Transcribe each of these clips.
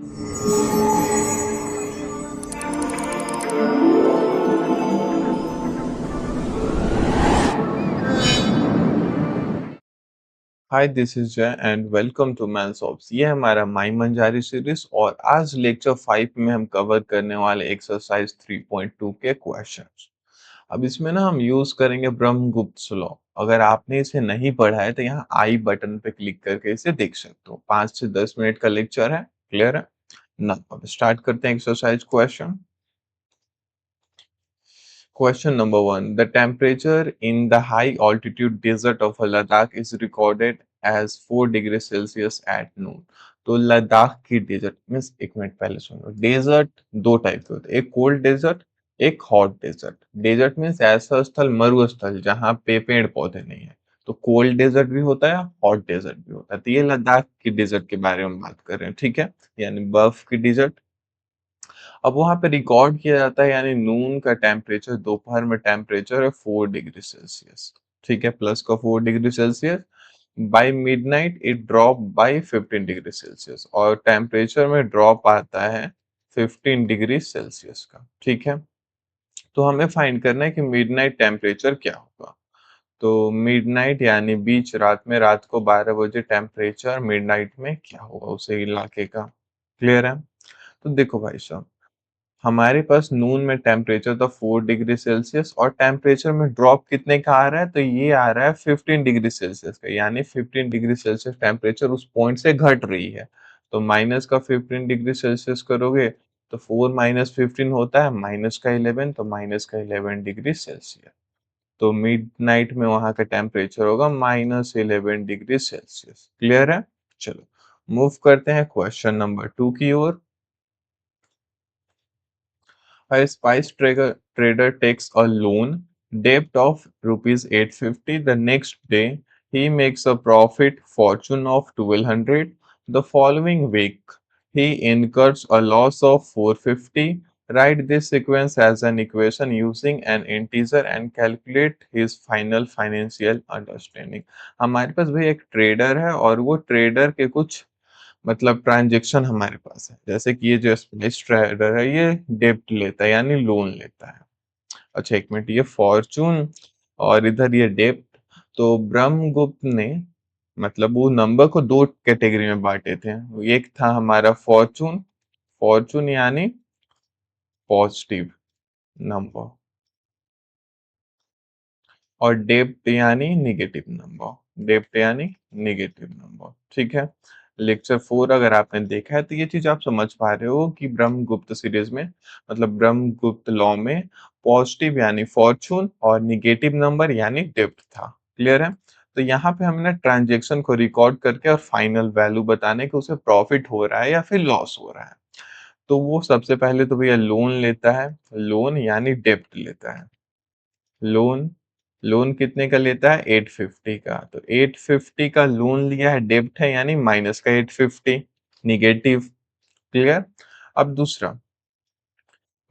Hi this is Jay and welcome to mains ops. ये हमारा माई मंजारी series और आज लेक्चर 5 में हम कवर करने वाले एक्सरसाइज 3.2 के क्वेश्चंस। अब इसमें ना हम यूज करेंगे ब्रह्मगुप्त श्लोक। अगर आपने इसे नहीं पढ़ा है तो यहाँ आई बटन पे क्लिक करके इसे देख सकते हो। 5 से 10 मिनट का लेक्चर है। क्लियर है ना? अब स्टार्ट करते हैं exercise question. Question number one. The temperature in the high altitude desert of Ladakh is recorded as 4 degrees Celsius at noon. तो लद्दाख की डेजर्ट मीन्स, एक मिनट पहले सुनो, डेजर्ट दो टाइप के होते हैं, एक कोल्ड डेजर्ट, एक हॉट डेजर्ट। डेजर्ट मीन्स ऐसा स्थल, मरुस्थल जहाँ पे पेड़ पौधे नहीं है। तो कोल्ड डेजर्ट भी होता है, हॉट डेजर्ट भी होता है। तो ये लद्दाख की डेजर्ट के बारे में बात कर रहे हैं, ठीक है, यानी बर्फ की डेजर्ट। अब वहां पे रिकॉर्ड किया जाता है, यानी नून का टेम्परेचर, दोपहर में टेम्परेचर है 4 डिग्री सेल्सियस, ठीक है, प्लस का 4 degree Celsius. By midnight it drop by 15 degree Celsius, और टेम्परेचर में ड्रॉप आता है 15 डिग्री सेल्सियस का, ठीक है। तो हमें फाइंड करना है कि मिडनाइट टेम्परेचर क्या होगा। तो मिडनाइट यानी बीच रात में, रात को 12 बजे टेम्परेचर मिडनाइट में क्या होगा उसे इलाके का। क्लियर है? तो देखो भाई साहब, हमारे पास नून में टेम्परेचर था 4 डिग्री सेल्सियस, और टेम्परेचर में ड्रॉप कितने का आ रहा है, तो ये आ रहा है 15 डिग्री सेल्सियस का, यानी 15 डिग्री सेल्सियस टेम्परेचर उस पॉइंट से घट रही है। तो माइनस का 15 डिग्री सेल्सियस करोगे तो 4 - 15 होता है, माइनस का 11, तो माइनस का 11 डिग्री सेल्सियस। तो मिड नाइट में वहां का टेम्परेचर होगा -11 डिग्री सेल्सियस। क्लियर है? चलो मूव करते हैं क्वेश्चन नंबर 2 की ओर। A spice trader takes a loan debt of rupees 850. The next day, he makes a profit fortune of 1200. The following week, he incurs a loss of 450. Write this sequence as an equation using an integer and calculate his final financial understanding. हमारे पास भाई एक trader है और वो trader के कुछ मतलब transaction हमारे पास है। जैसे कि ये जो स्पेस ट्रेडर है ये डेब्ट लेता है, यानी लोन लेता है। अच्छा एक मिनट, ये फॉर्चून और इधर ये डेब्ट। तो ब्रह्मगुप्त ने मतलब वो नंबर को दो कैटेगरी में बांटे थे। एक था हमारा फॉर्चून, फॉर्चून यानी पॉजिटिव नंबर, और डेब्ट यानी निगेटिव नंबर, डेब्ट यानी निगेटिव नंबर, ठीक है। लेक्चर 4 अगर आपने देखा है तो ये चीज आप समझ पा रहे हो कि ब्रह्मगुप्त सीरीज में मतलब ब्रह्मगुप्त लॉ में पॉजिटिव यानी फॉर्चून और निगेटिव नंबर यानी डेब्ट था। क्लियर है? तो यहाँ पे हमने ट्रांजेक्शन को रिकॉर्ड करके और फाइनल वैल्यू बताने कि उसे प्रॉफिट हो रहा है या फिर लॉस हो रहा है। तो वो सबसे पहले तो भैया लोन लेता है, लोन यानी डेब्ट लेता है। लोन, लोन कितने का लेता है? 850 का। तो 850 का लोन लिया है, डेब्ट है, यानी माइनस का 850, निगेटिव। क्लियर? अब दूसरा,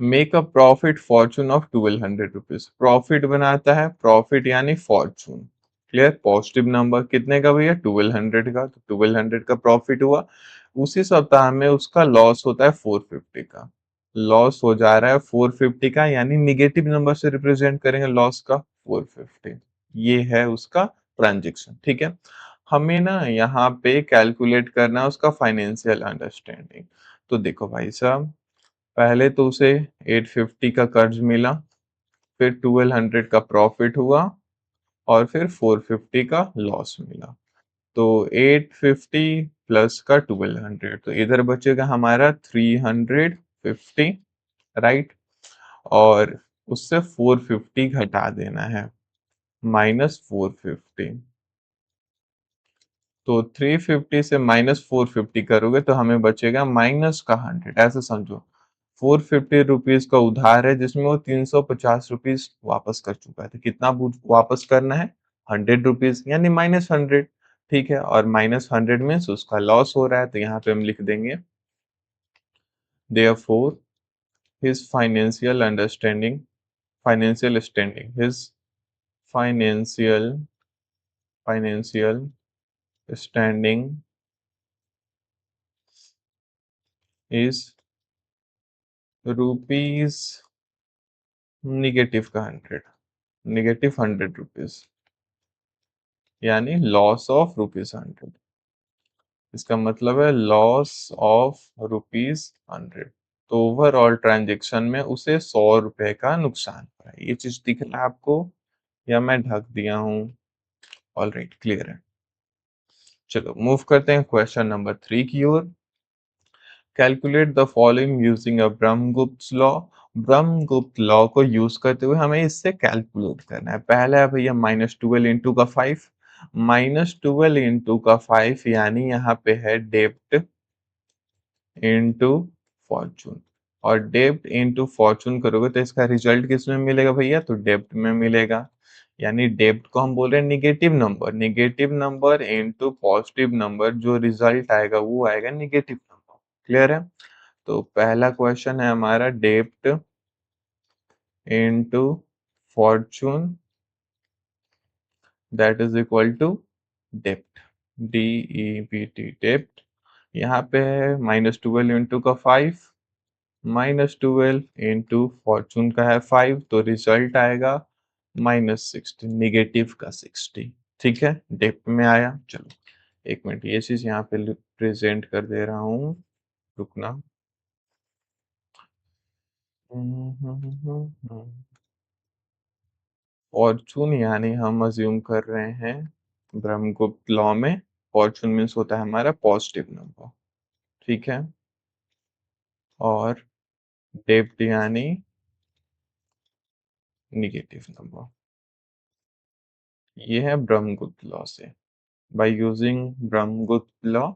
make a profit Fortune of 1200 rupees, profit बनाता है, प्रॉफिट यानी फॉर्चून। क्लियर? पॉजिटिव नंबर कितने का भैया? 1200 का। तो 1200 का प्रॉफिट हुआ। उसी सप्ताह में उसका लॉस होता है 450 का। लॉस हो जा रहा है 450 का, यानी निगेटिव नंबर से रिप्रेजेंट करेंगे लॉस का 450। ये है उसका ट्रांजेक्शन, ठीक है। हमें ना यहाँ पे कैलकुलेट करना है उसका फाइनेंशियल अंडरस्टैंडिंग। तो देखो भाई साहब, पहले तो उसे 850 का कर्ज मिला, फिर 1200 का प्रॉफिट हुआ, और फिर 450 का लॉस मिला। तो 850 प्लस का 1200, तो इधर बचेगा हमारा 350, राइट। और उससे 450 घटा देना है, -450। तो 350 से -450 करोगे तो हमें बचेगा माइनस का 100। ऐसे समझो, 450 रुपीज का उधार है जिसमें वो 350 रुपीज वापस कर चुका है। तो कितना वापस करना है? 100 रुपीज, यानी -100। ठीक है, और -100 मीन्स उसका लॉस हो रहा है, तो यहाँ पे हम लिख देंगे therefore his financial standing, his financial financial standing is rupees negative का 100, निगेटिव 100 रुपीज, यानी लॉस ऑफ रुपीज 100। इसका मतलब है लॉस ऑफ रुपीज 100। तो ओवरऑल ट्रांजेक्शन में उसे 100 रुपए का नुकसान हुआ है। ये चीज दिख रहा है आपको या मैं ढक दिया हूँ? ऑलराइट, क्लियर है। चलो मूव करते हैं क्वेश्चन नंबर 3 की ओर। Calculate the following using a Brahmagupta law. Brahmagupta law को यूज करते हुए हमें इससे कैलकुलेट करना है। पहला है भैया -12 × 5, -12 × 5 यानी यहाँ पे है डेप्ट इनटू फॉर्चून। और डेब्ट इनटू फॉर्चून करोगे तो इसका रिजल्ट किस में मिलेगा भैया? तो डेब्ट में मिलेगा। यानी डेब्ट को हम बोल रहे हैं negative number, negative number into positive number, जो रिजल्ट आएगा वो आएगा निगेटिव नंबर। क्लियर है? तो पहला क्वेश्चन है हमारा डेब्ट into Fortune that is equal to डेब्ट, DEBT डेब्ट। यहाँ पे है -12 × 5, -12 इंटू फॉर्चून का है 5, तो रिजल्ट आएगा -60, निगेटिव का 60। ठीक है, डेप्थ में आया। चलो एक मिनट, ये चीज यहाँ पे प्रेजेंट कर दे रहा हूँ, रुकना। फॉर्चून यानी हम अज्यूम कर रहे हैं ब्रह्मगुप्त लॉ में फॉर्चून मीन्स होता है हमारा पॉजिटिव नंबर। ठीक है, और डेप्थ यानी निगेटिव नंबर। ये है ब्रह्मगुप्त लॉ से। बाय यूजिंग ब्रह्मगुप्त लॉ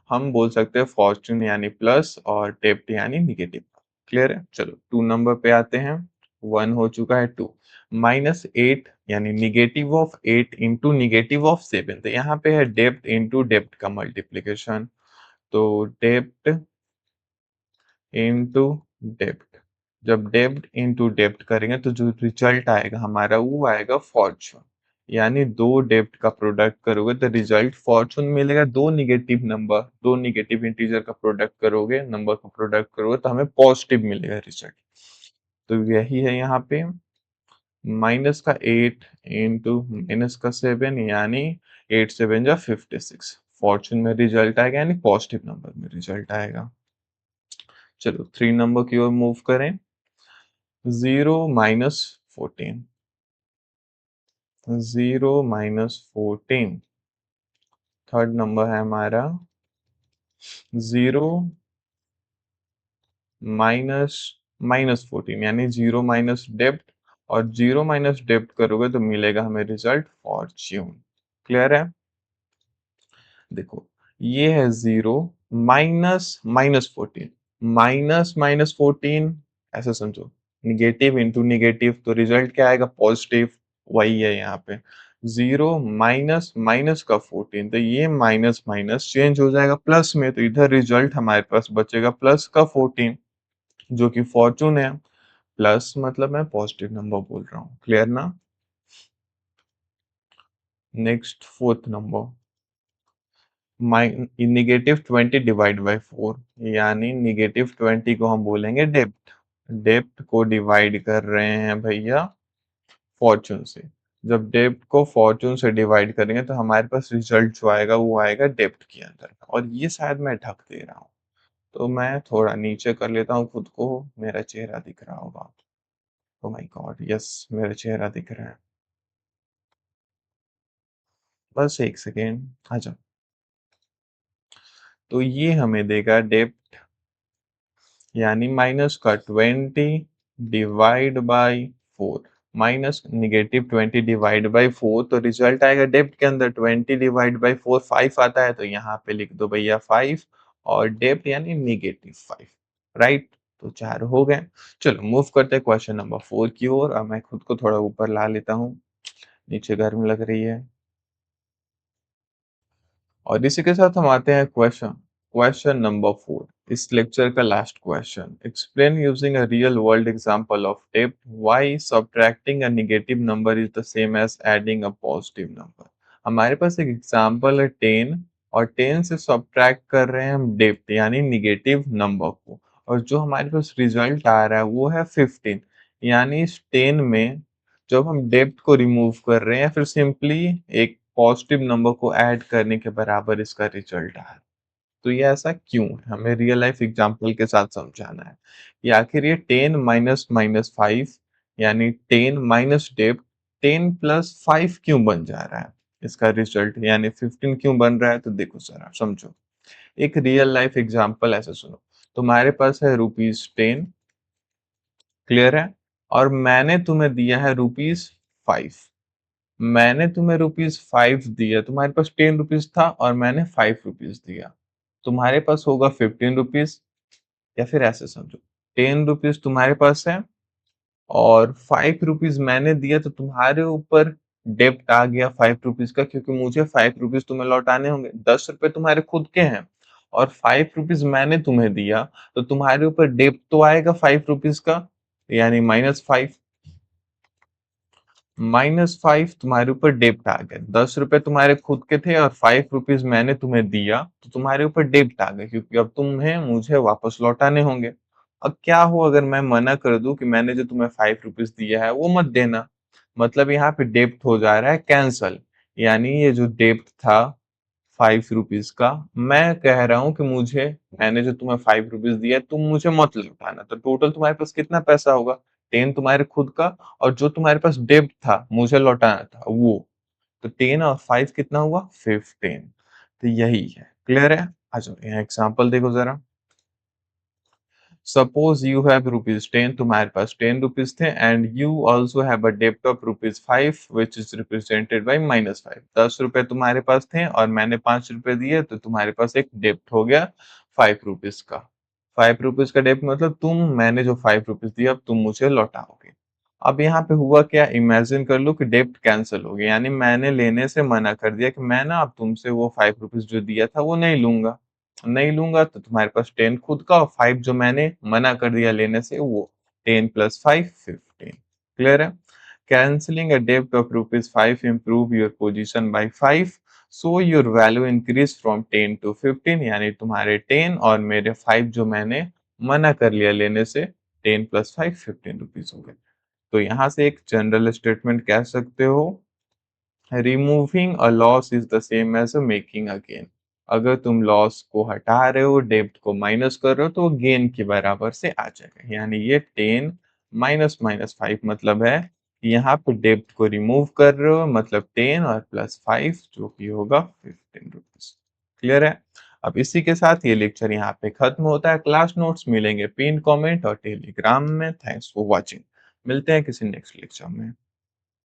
हम बोल सकते हैं फॉर्चून यानी प्लस और डेप्ट यानी निगेटिव। क्लियर है? चलो 2 नंबर पे आते हैं। 1 हो चुका है, 2। -8 यानी negative of 8 into negative of 7, तो यहाँ पे है डेप्ट इंटू डेप्ट का मल्टीप्लीकेशन। तो डेप्ट इंटू डेप्ट, जब डेब्ट इंटू डेब्ट करेंगे तो जो रिजल्ट आएगा हमारा वो आएगा फॉर्चून। यानी दो डेब्ट का प्रोडक्ट करोगे तो रिजल्ट फॉर्चून मिलेगा। दो निगेटिव नंबर, दो निगेटिव इंटीजर का प्रोडक्ट करोगे, नंबर का प्रोडक्ट करोगे तो हमें पॉजिटिव मिलेगा रिजल्ट। तो यही है यहाँ पे -8 इंटू -7 यानी 8 7 जा 56। फॉर्चून में रिजल्ट आएगा यानी पॉजिटिव नंबर में रिजल्ट आएगा। चलो 3 नंबर की ओर मूव करें। 0 - 14, 0 - 14। थर्ड नंबर है हमारा 0 - 14 यानी 0 - डेप्ट, और 0 - डेप्ट करोगे तो मिलेगा हमें रिजल्ट फॉर्च्यून। क्लियर है? देखो ये है 0 -14, -14 ऐसा समझो, निगेटिव इंटू निगेटिव तो रिजल्ट क्या आएगा? पॉजिटिव। वही है यहाँ पे 0 माइनस माइनस का 14, तो ये माइनस माइनस चेंज हो जाएगा प्लस में, तो इधर रिजल्ट हमारे पास बचेगा प्लस का 14, जो कि फॉर्चून है। प्लस मतलब मैं पॉजिटिव नंबर बोल रहा हूँ। क्लियर ना? नेक्स्ट 4th नंबर, -20 / 4, यानी -20 को हम बोलेंगे डेप्ट। डेप्ट को डिवाइड कर रहे हैं भैया फॉर्चून से। जब डेप्ट को फॉर्चून से डिवाइड करेंगे तो हमारे पास रिजल्ट जो आएगा वो आएगा डेप्ट के अंदर का। और ये शायद मैं ढक दे रहा हूँ, तो मैं थोड़ा नीचे कर लेता हूँ खुद को, मेरा चेहरा दिख रहा होगा। ओ माय गॉड, यस मेरा चेहरा दिख रहा है। बस एक सेकेंड, आ जाओ। तो ये हमें देगा डेप्ट यानी -20 डिवाइड बाई 4, -20 डिवाइड बाई 4, तो रिजल्ट आएगा डेप्ट के अंदर 20 डिवाइड बाई 4 5 आता है, तो यहाँ पे लिख दो भैया 5, और डेप्ट यानी -5। राइट, तो 4 हो गए। चलो मूव करते हैं क्वेश्चन नंबर 4 की ओर। और मैं खुद को थोड़ा ऊपर ला लेता हूँ, नीचे गर्म लग रही है। और इसी के साथ हम आते हैं क्वेश्चन क्वेश्चन नंबर 4, इस लेक्चर का last question. Explain using a real world example of tape why subtracting a negative number is the same as adding a positive number. हमारे पास एक एग्जांपल है 10, और 10 से सब्ट्रैक्ट कर रहे हैं हम डेब्ट यानी नेगेटिव नंबर को, और जो हमारे पास रिजल्ट आ रहा है वो है 15। यानी इस 10 में जब हम डेब्ट को रिमूव कर रहे हैं, फिर सिंपली एक पॉजिटिव नंबर को ऐड करने के बराबर इसका रिजल्ट आ रहा है। तो ये ऐसा क्यों है? हमें रियल लाइफ एग्जांपल के साथ समझाना है कि आखिर ये 10 माइनस माइनस 5 यानी 10 माइनस डेब्ट 10 प्लस 5 क्यों बन जा रहा है? इसका रिजल्ट यानी 15 क्यों बन रहा है? तो देखो जरा समझो। एक रियल लाइफ एग्जांपल ऐसे सुनो। तुम्हारे पास है रुपीज 10, क्लियर है? और मैंने तुम्हें दिया है रुपीज 5। मैंने तुम्हें रुपीज 5 दिया, तुम्हारे पास 10 रुपीज था और मैंने 5 रुपीज दिया। तुम्हारे पास होगा 15 रुपीज, या फिर ऐसे समझो 10 रुपीज तुम्हारे पास है और 5 रुपीज मैंने दिया, तो तुम्हारे ऊपर डेब्ट आ गया 5 रुपीज का, क्योंकि मुझे 5 रुपीज तुम्हें लौटाने होंगे। 10 रुपए तुम्हारे खुद के हैं और 5 रुपीज मैंने तुम्हें दिया, तो तुम्हारे ऊपर डेब्ट तो आएगा 5 रुपीज का, यानी -5। -5 तुम्हारे ऊपर डेब्ट आ गया। 10 रुपए तुम्हारे खुद के थे और 5 रुपीज मैंने तुम्हें दिया, तो तुम्हारे ऊपर डेब्ट आ गया, क्योंकि अब तुम्हें मुझे वापस लौटाने होंगे। अब क्या हो अगर मैं मना कर दूं कि मैंने जो तुम्हें 5 रुपीज दिया है वो मत देना? मतलब यहाँ पे डेब्ट हो जा रहा है कैंसल। यानी ये जो डेब्ट था 5 रुपीज का, मैं कह रहा हूँ कि मुझे, मैंने जो तुम्हें 5 रुपीज दिया तुम मुझे मत लौटाना। तो टोटल तुम्हारे पास कितना पैसा होगा? 10 तुम्हारे खुद का, और जो तुम्हारे पास डेब्ट था मुझे लौटाना था वो। तो 10 और 5 कितना हुआ? 15। तो यही है, क्लियर है? आ जाओ यहाँ एग्जांपल देखो जरा। सपोज यू हैव रुपीज 10, तुम्हारे पास 10 रुपीज थे, and you also have a डेब्ट of rupees 5 which is represented by -5। 10 रुपए तुम्हारे पास थे और मैंने 5 रुपए दिए, तो तुम्हारे पास एक डेब्ट हो गया 5 रुपीज का। 5 रुपीज का डेब्ट मतलब तुम, मैंने जो 5 रुपीज दिया अब तुम मुझे लौटाओगे। अब यहाँ पे हुआ क्या, इमेजिन कर लो कि डेब्ट कैंसिल हो गया, यानी मैंने लेने से मना कर दिया कि मैं ना अब तुमसे वो 5 रुपीज जो दिया था वो नहीं लूंगा। नहीं लूंगा तो तुम्हारे पास 10 खुद का और 5 जो मैंने मना कर दिया लेने से वो। 10 प्लस 5 15। क्लियर है? कैंसिलिंग अ डेब्ट of rupees 5 improve your position by 5, so your value increase from 10 to 15, यानी तुम्हारे 10 और मेरे 5 जो मैंने मना कर लिया लेने से, 10 प्लस 5 15 रुपीज हो गए। तो यहाँ से एक जनरल स्टेटमेंट कह सकते हो, removing a loss is the same as a making a gain. अगर तुम लॉस को हटा रहे हो, डेब्ट को माइनस कर रहे हो, तो वो गेन के बराबर से आ जाएगा। यानी ये 10 माइनस माइनस 5 मतलब है कि यहाँ पे डेब्ट को रिमूव कर रहे हो, मतलब 10 और प्लस 5 जो कि होगा 15 रुपीज। क्लियर है? अब इसी के साथ ये लेक्चर यहाँ पे खत्म होता है। क्लास नोट्स मिलेंगे पिन कमेंट और टेलीग्राम में। Thanks for watching. मिलते हैं किसी नेक्स्ट लेक्चर में।